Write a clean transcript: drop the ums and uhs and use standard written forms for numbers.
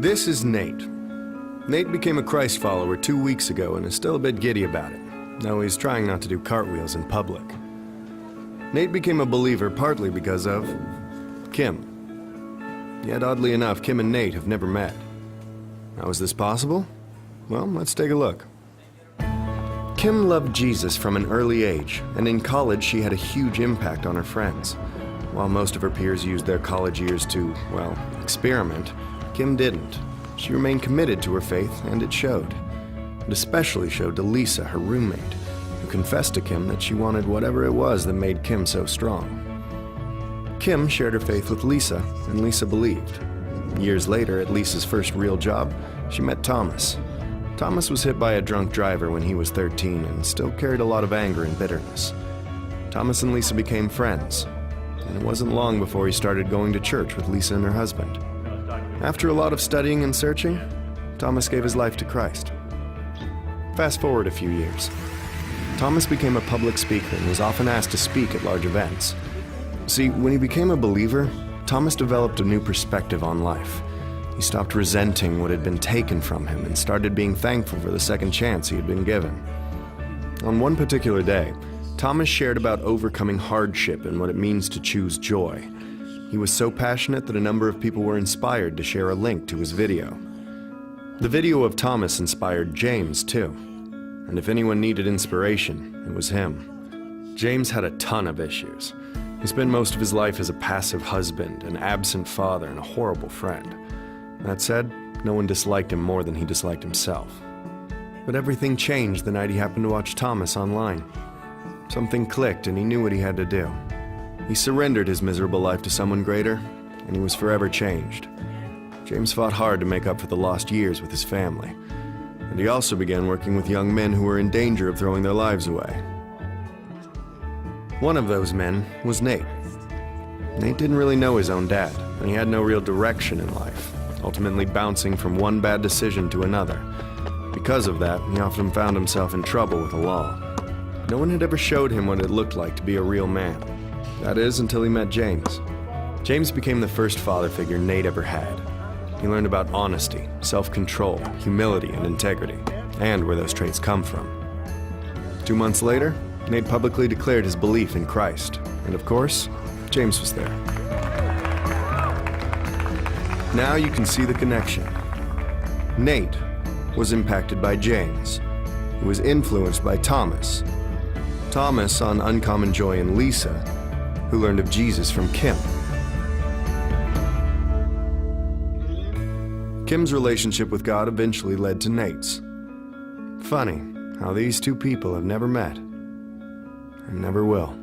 This is Nate. Nate became a Christ follower 2 weeks ago and is still a bit giddy about it, though he's trying not to do cartwheels in public. Nate became a believer partly because of Kim. Yet oddly enough, Kim and Nate have never met. How is this possible? Well, let's take a look. Kim loved Jesus from an early age, and in college she had a huge impact on her friends. While most of her peers used their college years to, well, experiment, Kim didn't. She remained committed to her faith, and it showed. It especially showed to Lisa, her roommate, who confessed to Kim that she wanted whatever it was that made Kim so strong. Kim shared her faith with Lisa, and Lisa believed. Years later, at Lisa's first real job, she met Thomas. Thomas was hit by a drunk driver when he was 13 and still carried a lot of anger and bitterness. Thomas and Lisa became friends, and it wasn't long before he started going to church with Lisa and her husband. After a lot of studying and searching, Thomas gave his life to Christ. Fast forward a few years. Thomas became a public speaker and was often asked to speak at large events. See, when he became a believer, Thomas developed a new perspective on life. He stopped resenting what had been taken from him and started being thankful for the second chance he had been given. On one particular day, Thomas shared about overcoming hardship and what it means to choose joy. He was so passionate that a number of people were inspired to share a link to his video. The video of Thomas inspired James, too. And if anyone needed inspiration, it was him. James had a ton of issues. He spent most of his life as a passive husband, an absent father, and a horrible friend. That said, no one disliked him more than he disliked himself. But everything changed the night he happened to watch Thomas online. Something clicked and he knew what he had to do. He surrendered his miserable life to someone greater, and he was forever changed. James fought hard to make up for the lost years with his family, and he also began working with young men who were in danger of throwing their lives away. One of those men was Nate. Nate didn't really know his own dad, and he had no real direction in life, ultimately bouncing from one bad decision to another. Because of that, he often found himself in trouble with the law. No one had ever showed him what it looked like to be a real man. That is, until he met James. James became the first father figure Nate ever had. He learned about honesty, self-control, humility, and integrity, and where those traits come from. 2 months later, Nate publicly declared his belief in Christ, and of course, James was there. Now you can see the connection. Nate was impacted by James, who was influenced by Thomas. Thomas saw an uncommon joy in Lisa, who learned of Jesus from Kim. Kim's relationship with God eventually led to Nate's. Funny how these two people have never met and never will.